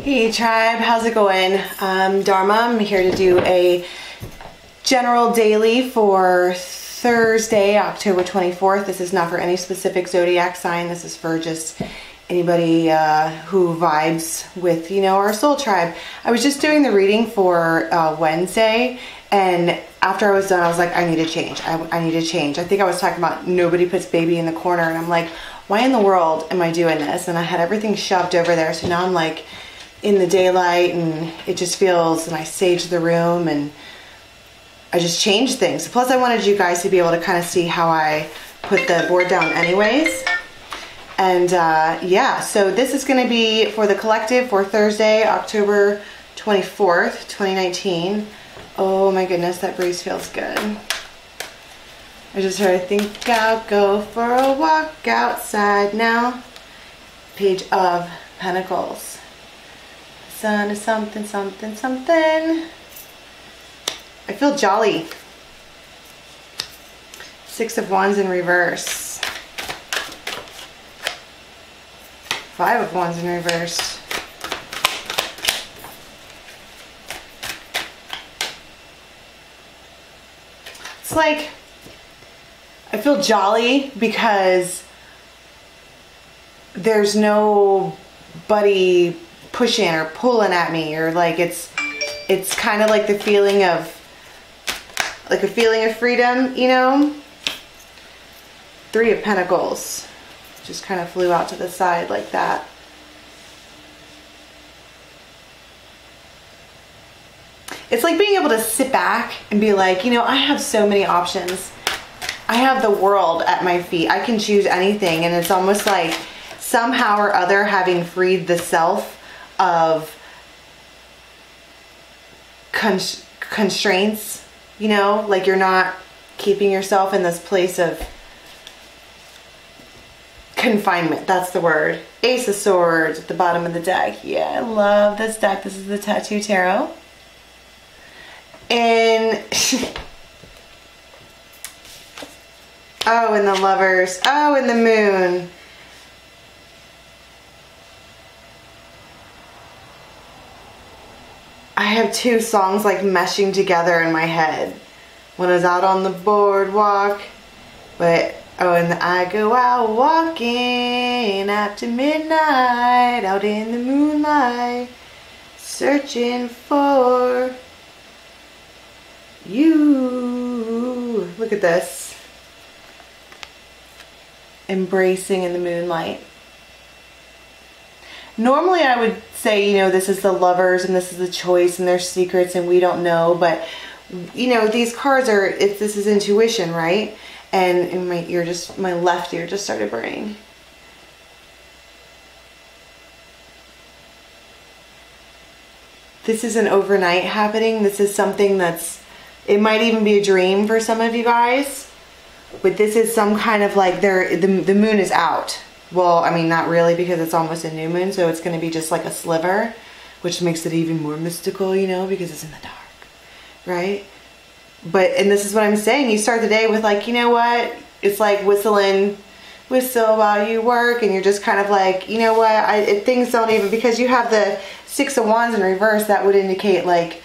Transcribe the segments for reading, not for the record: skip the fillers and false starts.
Hey tribe, how's it going? Dharma. I'm here to do a general daily for Thursday, October 24th. This is not for any specific zodiac sign. This is for just anybody who vibes with, our soul tribe. I was just doing the reading for Wednesday, and after I was done, I was like, I need to change. I need to change. I think I was talking about nobody puts baby in the corner, and I'm like, why in the world am I doing this? And I had everything shoved over there, so now I'm like in the daylight, and it just feels, and I saged the room, and I just changed things. Plus I wanted you guys to be able to kind of see how I put the board down anyways. And yeah, so this is going to be for the collective for Thursday, October 24th, 2019. Oh my goodness, that breeze feels good. I just heard, I think I'll go for a walk outside now. Page of Pentacles. Sun is something, something, something. I feel jolly. Six of Wands in reverse. Five of Wands in reverse. It's like, I feel jolly because there's nobody pushing or pulling at me, or like it's kind of like the feeling of, like a feeling of freedom, Three of Pentacles just kind of flew out to the side like that. It's like being able to sit back and be like, I have so many options. I have the world at my feet. I can choose anything, and it's almost like somehow or other having freed the self of constraints, like you're not keeping yourself in this place of confinement. That's the word. Ace of Swords at the bottom of the deck. Yeah, I love this deck. This is the Tattoo Tarot. And oh, and the Lovers. Oh, and the Moon. I have two songs like meshing together in my head. When I was out on the boardwalk, but oh, and I go out walking after midnight, out in the moonlight, searching for you. Look at this. Embracing in the moonlight. Normally I would say, this is the Lovers and this is the Choice and there's secrets and we don't know, but these cards are, this is intuition, right? And my ear my left ear just started burning. This is an overnight happening. This is something it might even be a dream for some of you guys, but this is some kind of like the moon is out. Well, I mean, not really, because it's almost a new moon, so it's going to be just like a sliver, which makes it even more mystical, because it's in the dark, right? And this is what I'm saying. You start the day with like, what? It's like whistle while you work, and you're just kind of like, things don't even, because you have the Six of Wands in reverse, that would indicate like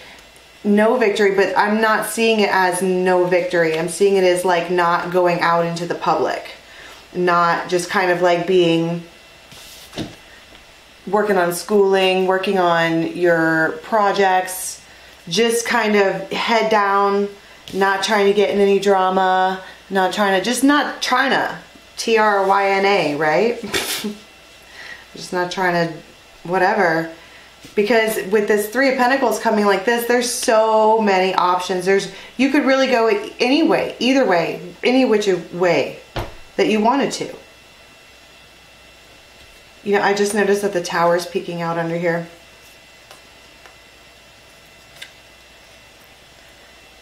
no victory, but I'm not seeing it as no victory. I'm seeing it as like not going out into the public. Not just kind of like working on schooling, working on your projects, just kind of head down, not trying to get in any drama, not trying to, T-R-Y-N-A, right? Just not trying to, whatever. Because with this Three of Pentacles coming like this, there's so many options. You could really go any way, either way, any which way that you wanted to. I just noticed that the tower's peeking out under here.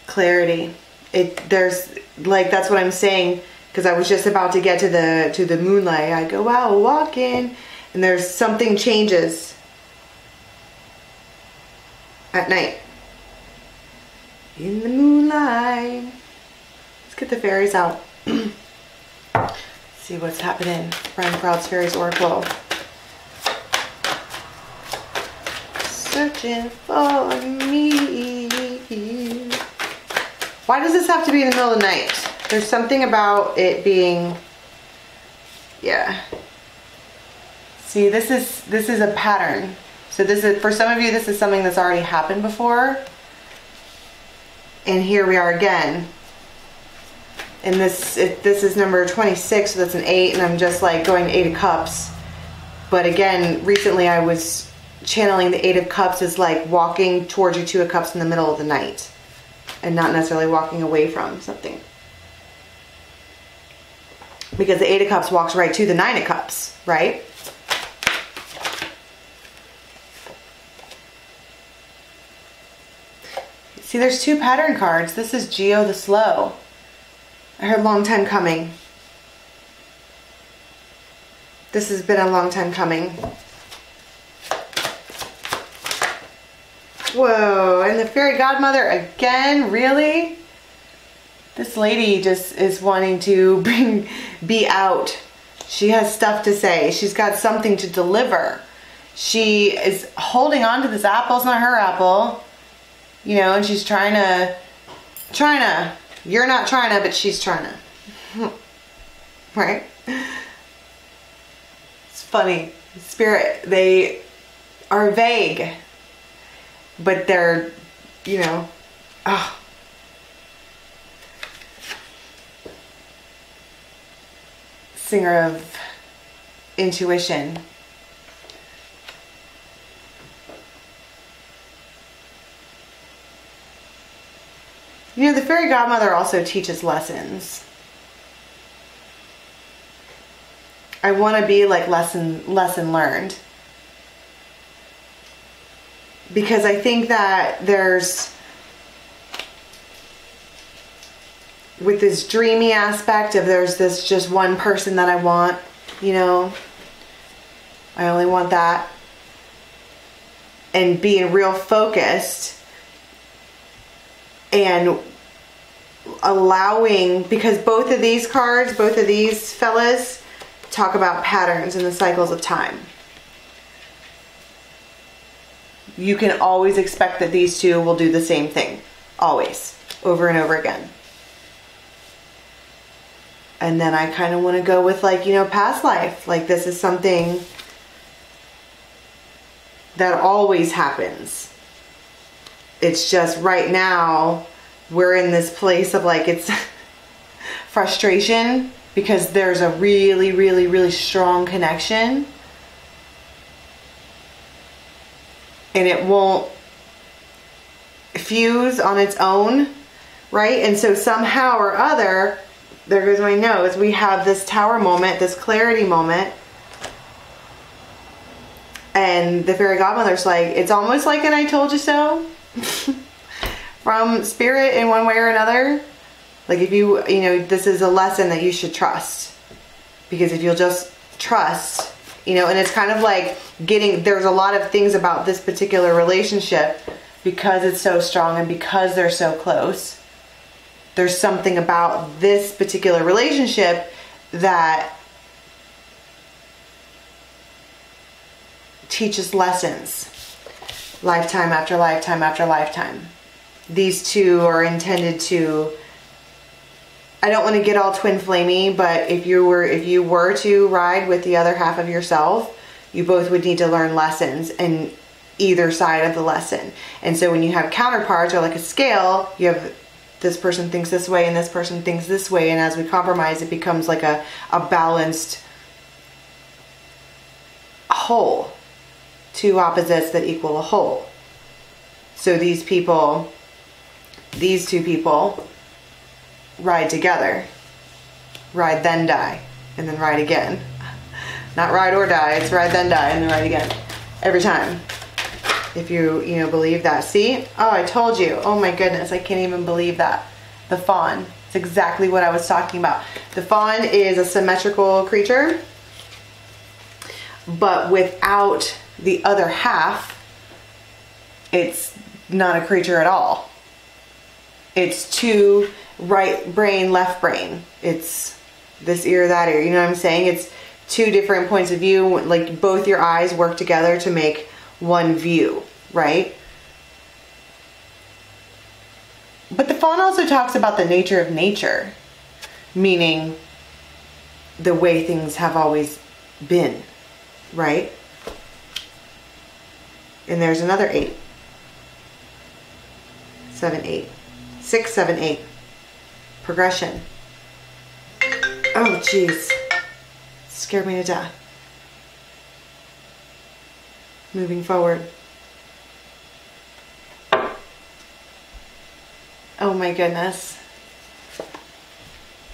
Clarity. There's like, that's what I'm saying, because I was just about to get to the moonlight. I go out walking, and there's something changes at night. In the moonlight. Let's get the fairies out. See what's happening. Brian Proud's Fairies Oracle. searching for me. Why does this have to be in the middle of the night? There's something about it being, yeah. See, this is a pattern. So this is, for some of you, this is something that's already happened before. And here we are again. And this is number 26, so that's an 8, and I'm just like going 8 of Cups. But again, recently I was channeling the 8 of Cups as like walking towards your 2 of Cups in the middle of the night. And not necessarily walking away from something. Because the 8 of Cups walks right to the 9 of Cups, right? See, there's 2 pattern cards. This is Geo the Slow. I heard long time coming. This has been a long time coming. Whoa, and the fairy godmother again, really? This lady just is wanting to be out. She has stuff to say. She's got something to deliver. She is holding on to this apple. It's not her apple. You know, and she's trying to, you're not trying to, but she's trying to. Right? It's funny. Spirit, they are vague. But they're, you know, oh. Singer of intuition. You know, the fairy godmother also teaches lessons. I want to be like lesson learned. Because I think that there's, with this dreamy aspect of there's this just one person that I want, you know, I only want that. And being real focused and allowing, because both of these cards, both of these fellas talk about patterns and the cycles of time. You can always expect that these two will do the same thing. Always. Over and over again. And then I kind of want to go with like, you know, past life. Like this is something that always happens. It's just right now we're in this place of like it's frustration because there's a really, really, really strong connection. And it won't fuse on its own, right? And so somehow or other, there goes my nose, we have this tower moment, this clarity moment. And the fairy godmother's like, it's almost like an I told you so from spirit in one way or another. Like if you know, this is a lesson that you should trust. Because if you'll just trust, you know, and it's kind of like there's a lot of things about this particular relationship because it's so strong and because they're so close. There's something about this particular relationship that teaches lessons lifetime after lifetime after lifetime. These two are intended to, I don't want to get all twin flamey, but if you were to ride with the other half of yourself, you both would need to learn lessons in either side of the lesson. And so when you have counterparts or like a scale, you have this person thinks this way and this person thinks this way, and as we compromise it becomes like a balanced whole. Two opposites that equal a whole. So these two people ride together. Ride then die. And then ride again. Not ride or die, it's ride then die and then ride again. Every time. If you believe that. See? Oh, I told you. Oh my goodness, I can't even believe that. The fawn. It's exactly what I was talking about. The fawn is a symmetrical creature, but without the other half, it's not a creature at all. It's two right brain, left brain. It's this ear, that ear. You know what I'm saying? It's two different points of view. Like both your eyes work together to make one view. right? But the fawn also talks about the nature of nature, meaning the way things have always been, right? And there's another 8. 7, 8. 6, 7, 8. Progression. Oh, jeez. Scared me to death. Moving forward. Oh my goodness.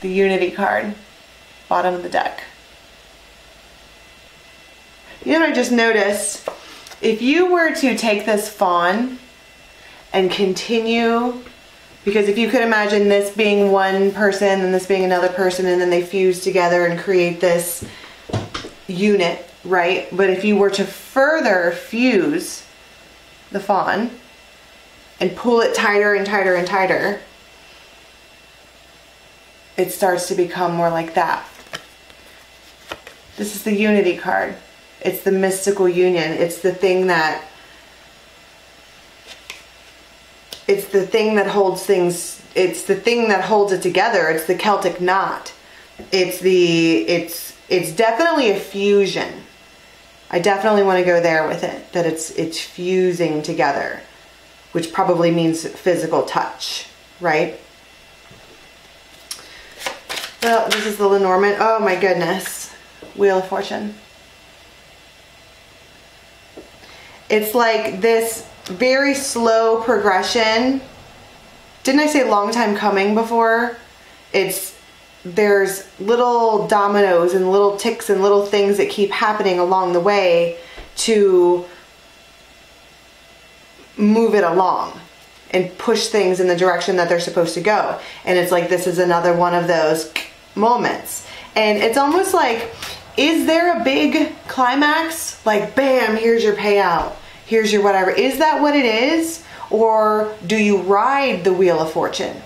The Unity card. Bottom of the deck. You know what I just noticed? If you were to take this fawn and continue, because if you could imagine this being one person and this being another person, and then they fuse together and create this unit, right? But if you were to further fuse the fawn and pull it tighter and tighter and tighter, it starts to become more like that. This is the Unity card. It's the mystical union. It's the thing that holds things. It's the thing that holds it together. It's the Celtic knot. It's definitely a fusion. I definitely want to go there with it, that it's fusing together, which probably means physical touch, right? Well, this is the Lenormand. Oh my goodness. Wheel of Fortune. It's like this very slow progression. Didn't I say long time coming before? There's little dominoes and little ticks and little things that keep happening along the way to move it along and push things in the direction that they're supposed to go. And it's like, this is another one of those moments. And it's almost like, is there a big climax? Like, bam, here's your payout. Here's your whatever. Is that what it is? Or do you ride the Wheel of Fortune?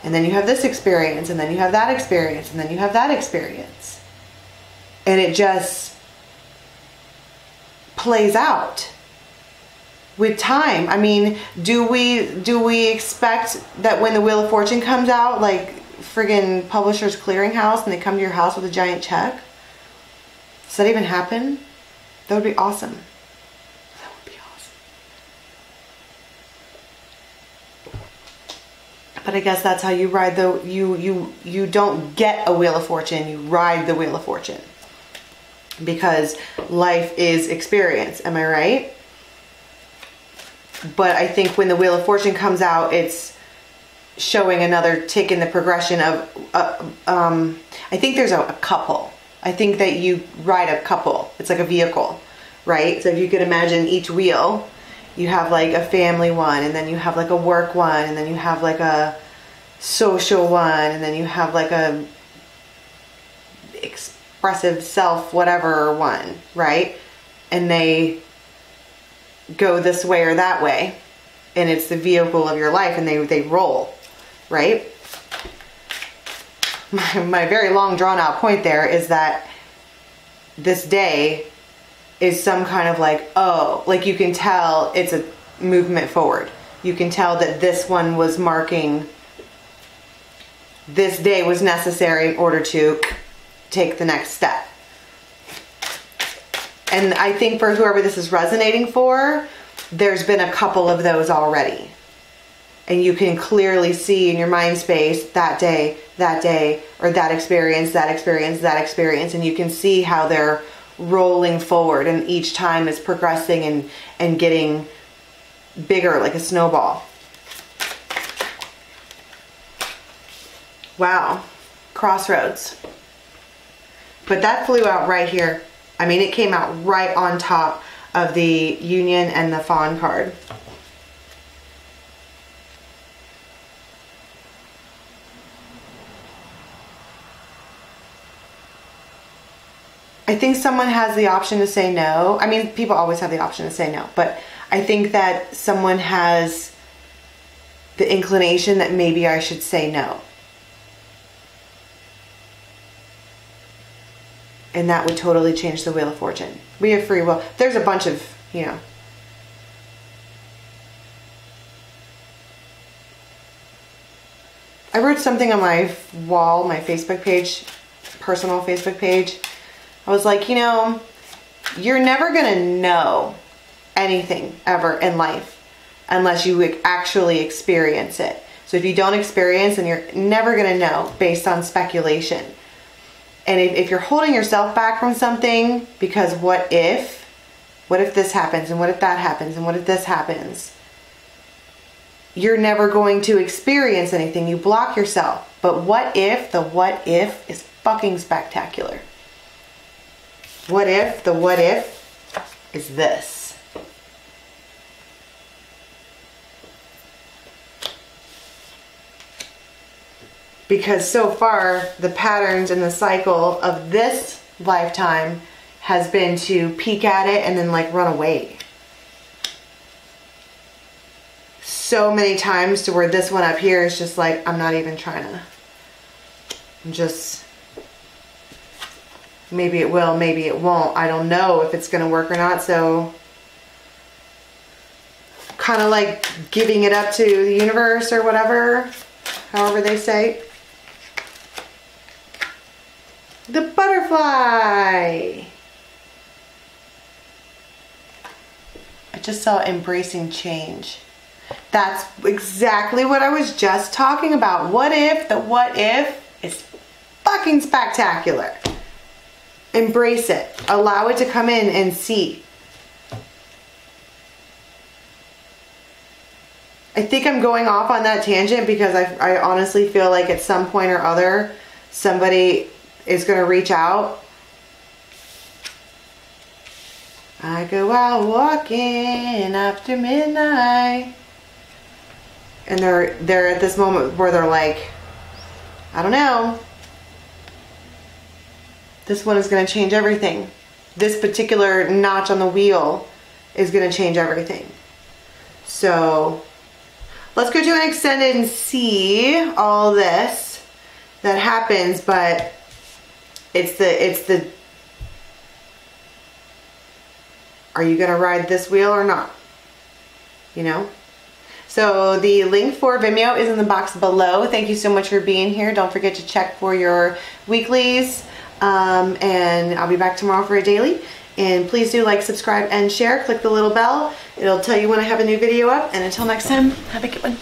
And then you have this experience, and then you have that experience, and then you have that experience. And it just plays out with time. I mean, do we expect that when the Wheel of Fortune comes out, like friggin' Publishers Clearinghouse, and they come to your house with a giant check? Does that even happen? That would be awesome. That would be awesome. But I guess that's how you ride the, you don't get a Wheel of Fortune, you ride the Wheel of Fortune. Because life is experience, am I right? But I think when the Wheel of Fortune comes out, it's showing another tick in the progression of, I think there's a couple. I think that you ride a couple. It's like a vehicle, right? So if you could imagine each wheel, you have like a family one, and then you have like a work one, and then you have like a social one, and then you have like a expressive self whatever one, right? And they go this way or that way, and it's the vehicle of your life, and they roll, right? My very long drawn out point there is that this day is some kind of like, oh, like you can tell it's a movement forward. You can tell that this one was marking, this day was necessary in order to take the next step. And I think for whoever this is resonating for, there's been a couple of those already. And you can clearly see in your mind space that day, or that experience, that experience, that experience. And you can see how they're rolling forward, and each time is progressing and getting bigger like a snowball. Wow. Crossroads. But that flew out right here. I mean, it came out right on top of the Union and the Fawn card. I think someone has the option to say no. I mean, people always have the option to say no, but I think that someone has the inclination that maybe I should say no. And that would totally change the Wheel of Fortune. We have free will. There's a bunch of, you know, I wrote something on my wall, my Facebook page, personal Facebook page. I was like, you know, you're never gonna know anything ever in life unless you actually experience it. So if you don't experience, then you're never gonna know based on speculation. And if you're holding yourself back from something because what if this happens, and what if that happens, and what if this happens, you're never going to experience anything. You block yourself. But what if, the what if is fucking spectacular. What if, the what if is this. Because so far, the patterns and the cycle of this lifetime has been to peek at it and then like run away. So many times to where this one up here is just like, I'm not even trying to. I'm just, maybe it will, maybe it won't. I don't know if it's going to work or not. So kind of like giving it up to the universe or whatever, however they say. The butterfly. I just saw embracing change. That's exactly what I was just talking about. What if, the what if is fucking spectacular. Embrace it. Allow it to come in and see. I think I'm going off on that tangent because I honestly feel like at some point or other somebody is going to reach out. I go out walking after midnight. And they're at this moment where they're like, I don't know. This one is going to change everything. This particular notch on the wheel is going to change everything. So let's go do an extended and see all this that happens, but it's the are you going to ride this wheel or not? You know? So the link for Vimeo is in the box below. Thank you so much for being here. Don't forget to check for your weeklies. And I'll be back tomorrow for a daily. And please do like, subscribe, and share. Click the little bell. It'll tell you when I have a new video up. And until next time, have a good one.